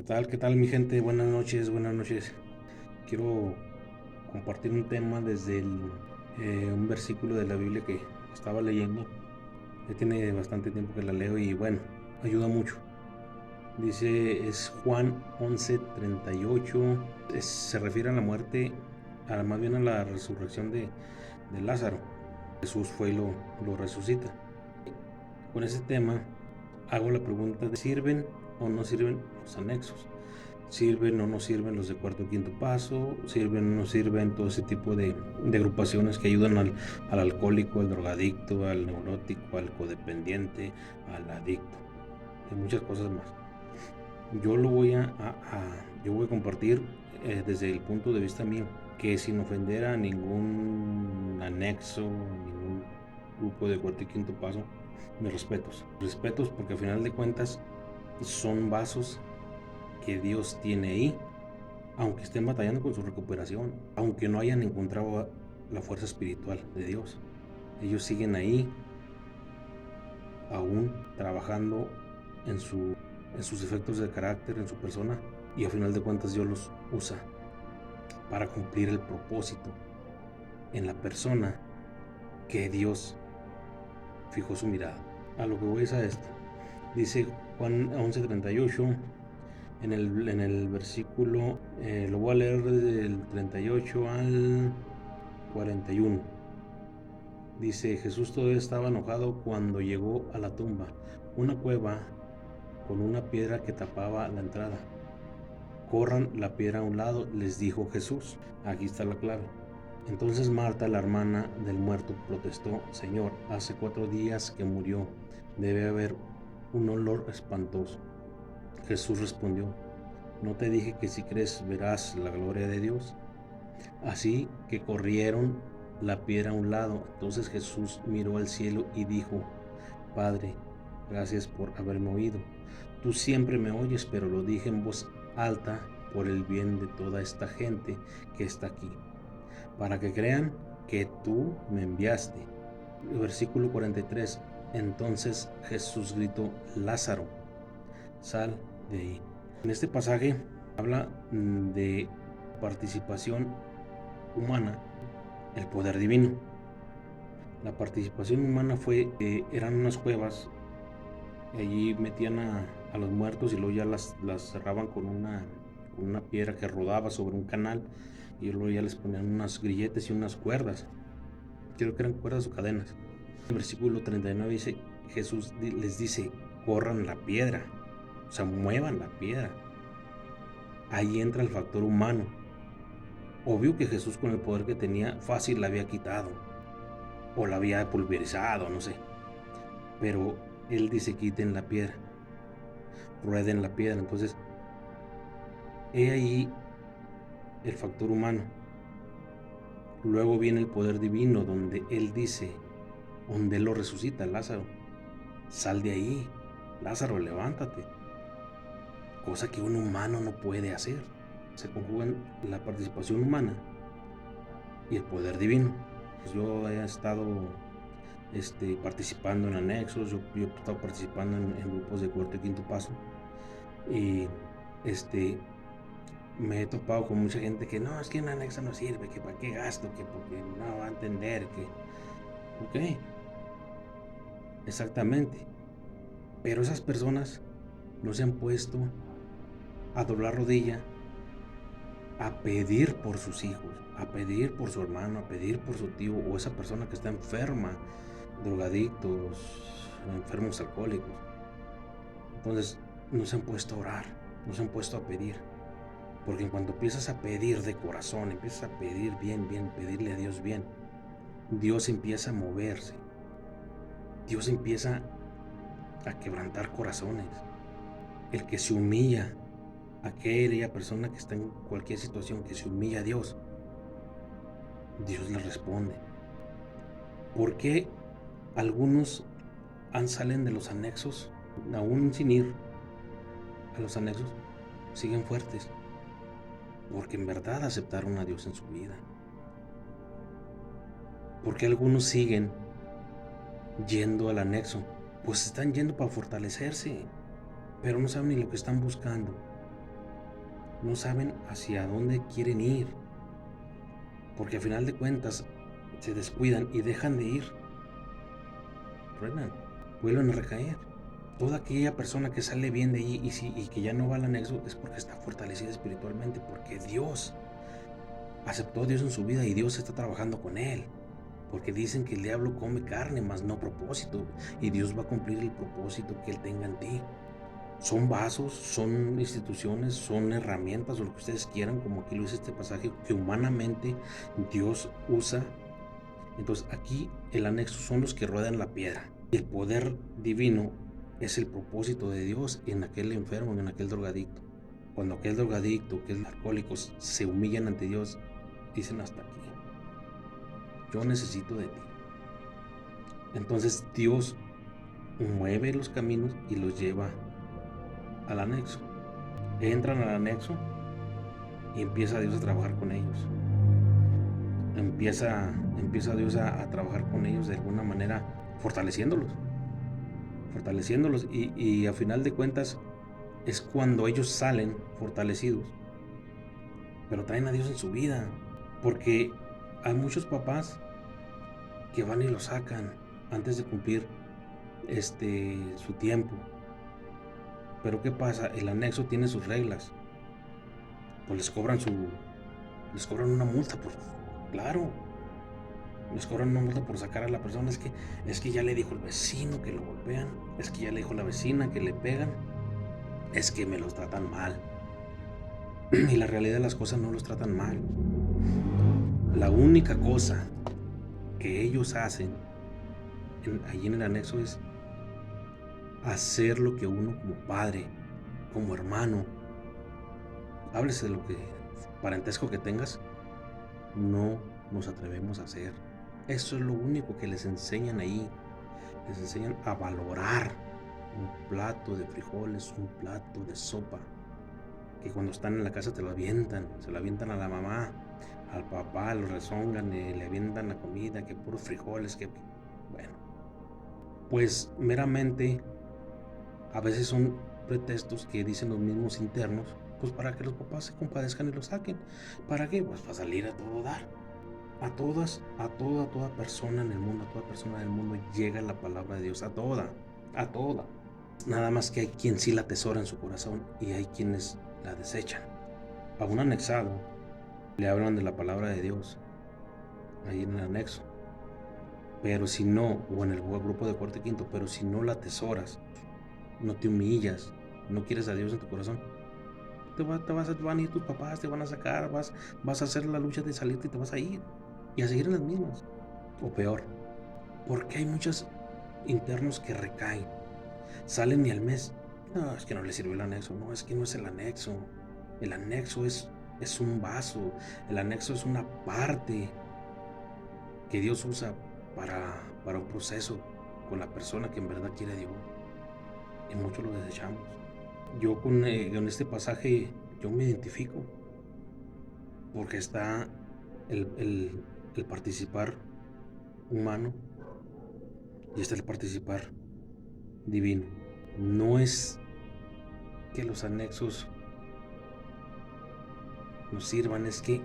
¿Qué tal? ¿Qué tal, mi gente? Buenas noches, buenas noches. Quiero compartir un tema desde un versículo de la Biblia que estaba leyendo. Ya tiene bastante tiempo que la leo y bueno, ayuda mucho. Dice, es Juan 11:38. Se refiere a la muerte, más bien a la resurrección de Lázaro. Jesús fue y lo resucita. Con ese tema hago la pregunta de ¿sirven o no sirven los anexos? ¿Sirven o no sirven los de cuarto y quinto paso? ¿Sirven o no sirven todo ese tipo de agrupaciones que ayudan al alcohólico, al drogadicto, al neurótico, al codependiente, al adicto? Y muchas cosas más. Yo lo voy yo voy a compartir desde el punto de vista mío, que sin ofender a ningún anexo, ningún grupo de cuarto y quinto paso, mis respetos. Respetos porque al final de cuentas son vasos que Dios tiene ahí, aunque estén batallando con su recuperación, aunque no hayan encontrado la fuerza espiritual de Dios. Ellos siguen ahí, aún trabajando en, en sus efectos de carácter, en su persona, y a final de cuentas Dios los usa para cumplir el propósito en la persona que Dios fijó su mirada. A lo que voy es a esto. Dice Juan 11:38 en el versículo, lo voy a leer desde el 38 al 41. Dice, Jesús todavía estaba enojado cuando llegó a la tumba, una cueva con una piedra que tapaba la entrada. Corran la piedra a un lado, les dijo Jesús. Aquí está la clave. Entonces Marta, la hermana del muerto, protestó, Señor, hace 4 días que murió, debe haber un olor espantoso. Jesús respondió, ¿no te dije que si crees verás la gloria de Dios? Así que corrieron la piedra a un lado. Entonces Jesús miró al cielo y dijo, Padre, gracias por haberme oído. Tú siempre me oyes, pero lo dije en voz alta por el bien de toda esta gente que está aquí, para que crean que tú me enviaste. Versículo 43. Entonces Jesús gritó, Lázaro, sal de ahí. En este pasaje habla de participación humana, el poder divino. La participación humana eran unas cuevas, y allí metían a los muertos y luego ya las cerraban con una piedra que rodaba sobre un canal, y luego ya les ponían unas grilletes y unas cuerdas, creo que eran cuerdas o cadenas. El versículo 39 dice, Jesús les dice, corran la piedra, o sea, muevan la piedra. Ahí entra el factor humano. Obvio que Jesús, con el poder que tenía, fácil la había quitado o la había pulverizado, no sé, pero él dice, quiten la piedra, rueden la piedra. Entonces he ahí el factor humano. Luego viene el poder divino, donde él dice, donde él lo resucita, Lázaro, sal de ahí, Lázaro, levántate, cosa que un humano no puede hacer. Se conjugan la participación humana y el poder divino. Pues yo he estado participando en anexos, yo he estado participando en grupos de cuarto y quinto paso, y me he topado con mucha gente que no, es que un anexo no sirve, que para qué gasto, que porque no va a entender, que ok, exactamente, pero esas personas no se han puesto a doblar rodilla, a pedir por sus hijos, a pedir por su hermano, a pedir por su tío o esa persona que está enferma, drogadictos, enfermos alcohólicos. Entonces no se han puesto a orar, no se han puesto a pedir, porque en cuanto empiezas a pedir de corazón, empiezas a pedir bien, pedirle a Dios bien, Dios empieza a moverse, Dios empieza a quebrantar corazones. El que se humilla, aquella persona que está en cualquier situación, que se humilla a Dios, Dios le responde. ¿Por qué algunos salen de los anexos, aún sin ir a los anexos, siguen fuertes? Porque en verdad aceptaron a Dios en su vida. ¿Por qué algunos siguen yendo al anexo? Pues están yendo para fortalecerse, pero no saben ni lo que están buscando. no saben hacia dónde quieren ir, porque a final de cuentas se descuidan y dejan de ir, truenan, vuelven a recaer. Toda aquella persona que sale bien de allí y que ya no va al anexo es porque está fortalecida espiritualmente, porque Dios aceptó a Dios en su vida y Dios está trabajando con él. Porque dicen que el diablo come carne, mas no propósito, y Dios va a cumplir el propósito que él tenga en ti. Son vasos, son instituciones, son herramientas o lo que ustedes quieran, como aquí lo dice este pasaje, que humanamente Dios usa. Entonces aquí el anexo son los que ruedan la piedra. El poder divino es el propósito de Dios en aquel enfermo, en aquel drogadicto. Cuando aquel drogadicto, aquel alcohólico se humillan ante Dios, dicen hasta aquí, yo necesito de ti. Entonces Dios mueve los caminos y los lleva al anexo. Entran al anexo y empieza Dios a trabajar con ellos. Empieza Dios a trabajar con ellos de alguna manera, fortaleciéndolos. Y a final de cuentas es cuando ellos salen fortalecidos, pero traen a Dios en su vida, porque hay muchos papás que van y lo sacan antes de cumplir su tiempo. Pero ¿qué pasa? El anexo tiene sus reglas. Pues les cobran una multa, claro, les cobran una multa por sacar a la persona. Es que ya le dijo el vecino que lo golpean, es que ya le dijo la vecina que le pegan, es que me los tratan mal. Y la realidad de las cosas no los tratan mal. La única cosa que ellos hacen allí en el anexo es hacer lo que uno como padre, como hermano, háblese de lo que parentesco que tengas, no nos atrevemos a hacer. Eso es lo único que les enseñan ahí. Les enseñan a valorar un plato de frijoles, un plato de sopa, que cuando están en la casa te lo avientan, se lo avientan a la mamá, al papá, lo rezongan, le avientan la comida, que puros frijoles, bueno, pues meramente a veces son pretextos que dicen los mismos internos, pues para que los papás se compadezcan y lo saquen. ¿Para qué? Pues para salir a todo dar. A toda persona en el mundo, a toda persona del mundo llega la palabra de Dios, a toda. Nada más que hay quien sí la atesora en su corazón y hay quienes la desechan. A un anexado le hablan de la palabra de Dios, ahí en el anexo. Pero si no, o en el grupo de cuarto y quinto, pero si no la atesoras, no te humillas, no quieres a Dios en tu corazón, van a ir tus papás, te van a sacar, vas a hacer la lucha de salirte y te vas a ir. Y a seguir en las mismas, o peor, porque hay muchos internos que recaen, salen y al mes, no, es que no les sirvió el anexo, no, es que no es el anexo es un vaso, el anexo es una parte que Dios usa para un proceso con la persona que en verdad quiere a Dios, y muchos lo desechamos. Yo con este pasaje, yo me identifico, porque está el participar humano y está el participar divino. No es que los anexos nos sirvan, es que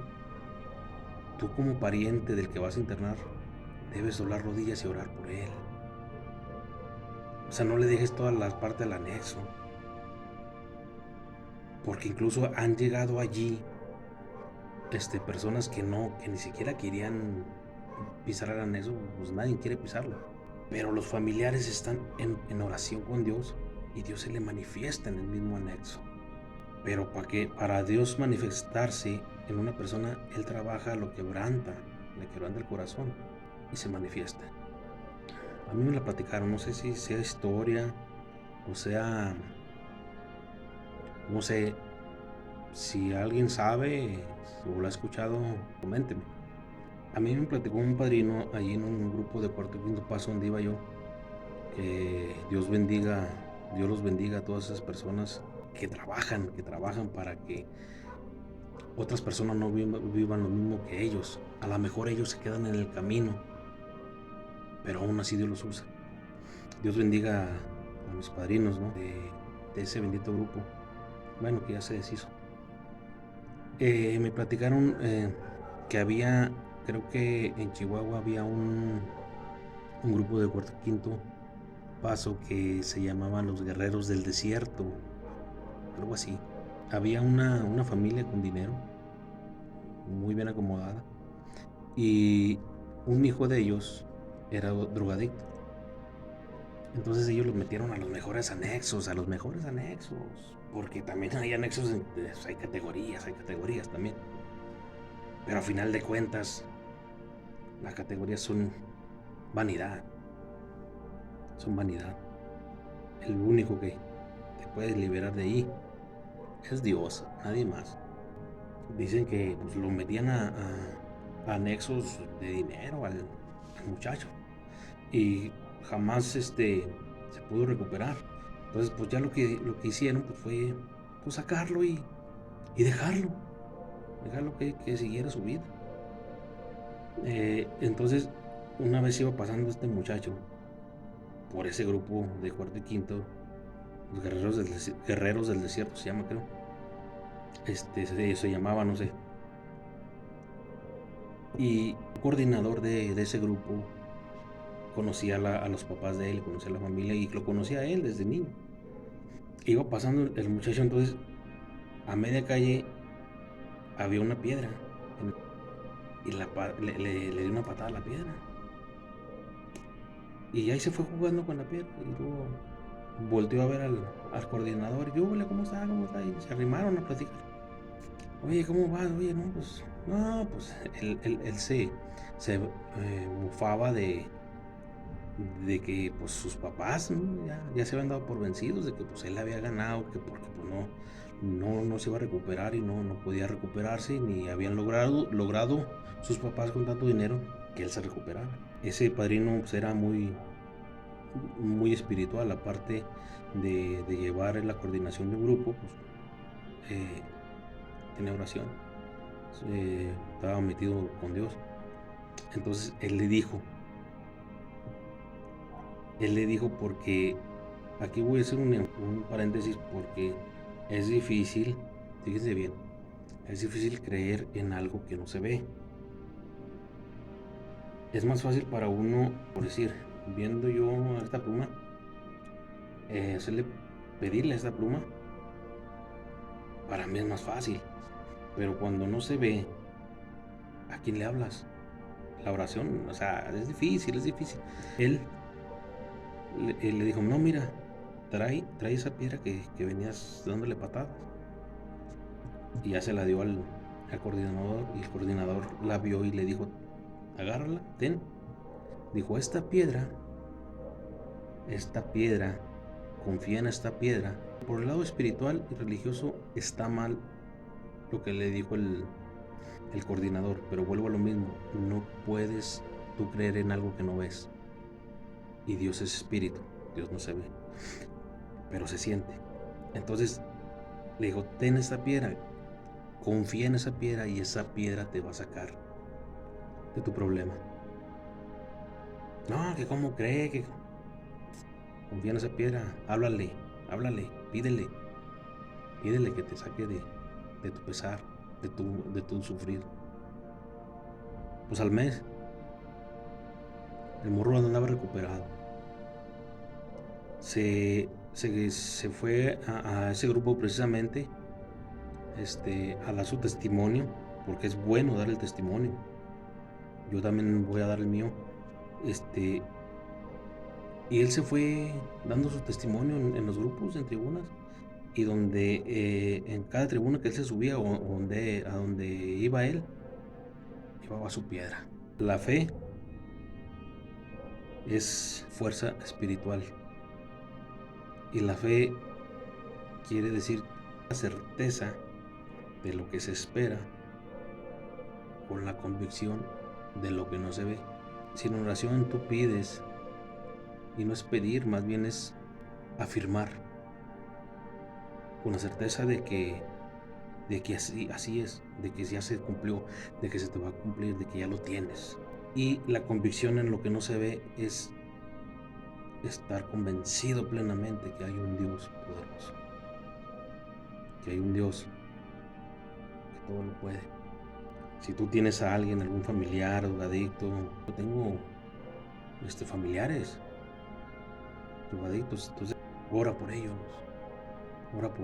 tú como pariente del que vas a internar debes doblar rodillas y orar por él. O sea, no le dejes toda la parte del anexo, porque incluso han llegado allí personas que ni siquiera querían pisar el anexo, pues nadie quiere pisarlo, pero los familiares están en oración con Dios y Dios se le manifiesta en el mismo anexo. Pero para Dios manifestarse en una persona, Él trabaja, le quebranta el corazón y se manifiesta. A mí me la platicaron, no sé si sea historia o sea, no sé, si alguien sabe o lo ha escuchado, coménteme. A mí me platicó un padrino allí en un grupo de cuarto y quinto paso donde iba yo, que Dios los bendiga a todas esas personas que trabajan para que otras personas no vivan lo mismo que ellos. A lo mejor ellos se quedan en el camino, pero aún así Dios los usa. Dios bendiga a mis padrinos, ¿no? de ese bendito grupo, bueno, que ya se deshizo. Me platicaron que había, creo que en Chihuahua había un grupo de cuarto quinto paso que se llamaban los Guerreros del Desierto, algo así. Había una familia con dinero, muy bien acomodada, y un hijo de ellos era drogadicto. Entonces ellos los metieron a los mejores anexos, porque también hay anexos, pues, hay categorías también. Pero a final de cuentas, las categorías vanidad, son vanidad. El único que te puede liberar de ahí es Dios, nadie más. Dicen que pues, lo metían a anexos de dinero al muchacho y jamás se pudo recuperar. Entonces pues ya lo que hicieron pues, fue pues, sacarlo y dejarlo que siguiera su vida. Entonces una vez iba pasando este muchacho por ese grupo de cuarto y quinto, los guerreros del desierto se llama, creo. Se llamaba, no sé. Y el coordinador de ese grupo conocía a los papás de él, conocía a la familia y lo conocía a él desde niño. Iba pasando el muchacho, entonces a media calle había una piedra y le dio una patada a la piedra. Y ahí se fue jugando con la piedra y luego volteó a ver al coordinador. Y yo, hola, ¿cómo está? ¿Cómo está? Y se arrimaron a platicar. Oye, ¿cómo vas? Oye, no, pues él se mufaba de que pues sus papás, ¿no? Ya se habían dado por vencidos, de que pues él había ganado, que porque pues no se iba a recuperar y no podía recuperarse, ni habían logrado sus papás con tanto dinero que él se recuperara. Ese padrino pues, era muy espiritual, aparte de llevar la coordinación de un grupo, pues tenía oración, estaba metido con Dios. Entonces él le dijo porque aquí voy a hacer un paréntesis porque es difícil, fíjense bien, es difícil creer en algo que no se ve. Es más fácil para uno, por decir, viendo yo esta pluma, pedirle a esta pluma, para mí es más fácil. Pero cuando no se ve, ¿a quién le hablas? La oración, o sea, es difícil, es difícil. Él le dijo, no, mira, trae esa piedra que venías dándole patadas. Y ya se la dio al coordinador y el coordinador la vio y le dijo, agárrala, ten. Dijo, esta piedra, confía en esta piedra. Por el lado espiritual y religioso está mal lo que le dijo el coordinador, pero vuelvo a lo mismo, no puedes tú creer en algo que no ves. Y Dios es espíritu, Dios no se ve, pero se siente. Entonces le dijo, ten esta piedra, confía en esa piedra y esa piedra te va a sacar de tu problema. No, que cómo cree, que confía en esa piedra, háblale, pídele que te saque de tu pesar, de tu sufrir. Pues al mes, el morro andaba recuperado. Se fue a ese grupo precisamente a dar su testimonio, porque es bueno dar el testimonio. Yo también voy a dar el mío. Y él se fue dando su testimonio en los grupos, en tribunas, y donde en cada tribuna que él se subía o a donde iba él, llevaba su piedra. La fe es fuerza espiritual y la fe quiere decir la certeza de lo que se espera con la convicción de lo que no se ve. Si en oración tú pides, y no es pedir, más bien es afirmar con la certeza de que así es, de que ya se cumplió, de que se te va a cumplir, de que ya lo tienes. Y la convicción en lo que no se ve es estar convencido plenamente que hay un Dios poderoso, que hay un Dios todo lo puede. Si tú tienes a alguien, algún familiar, drogadicto, yo tengo familiares drogadictos, entonces ora por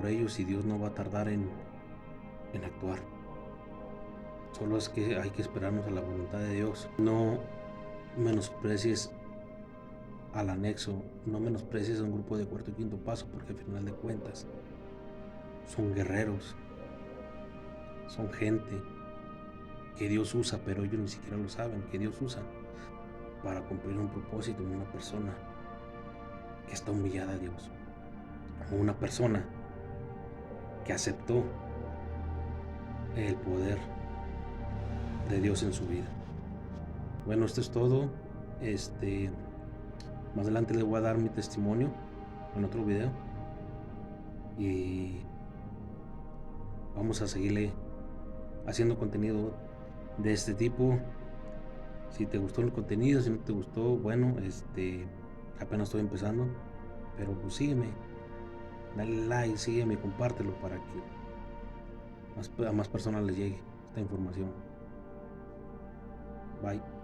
ellos y Dios no va a tardar en actuar. Solo es que hay que esperarnos a la voluntad de Dios. No menosprecies al anexo, no menosprecies a un grupo de cuarto y quinto paso, porque al final de cuentas son guerreros, son gente que Dios usa, pero ellos ni siquiera lo saben, que Dios usa para cumplir un propósito en una persona que está humillada a Dios, o una persona que aceptó el poder de Dios en su vida. Bueno, esto es todo. Más adelante les voy a dar mi testimonio en otro video y vamos a seguirle haciendo contenido de este tipo. Si te gustó el contenido, si no te gustó, bueno, apenas estoy empezando, pero pues sígueme, dale like, sígueme, compártelo para que a más personas les llegue esta información. Bye.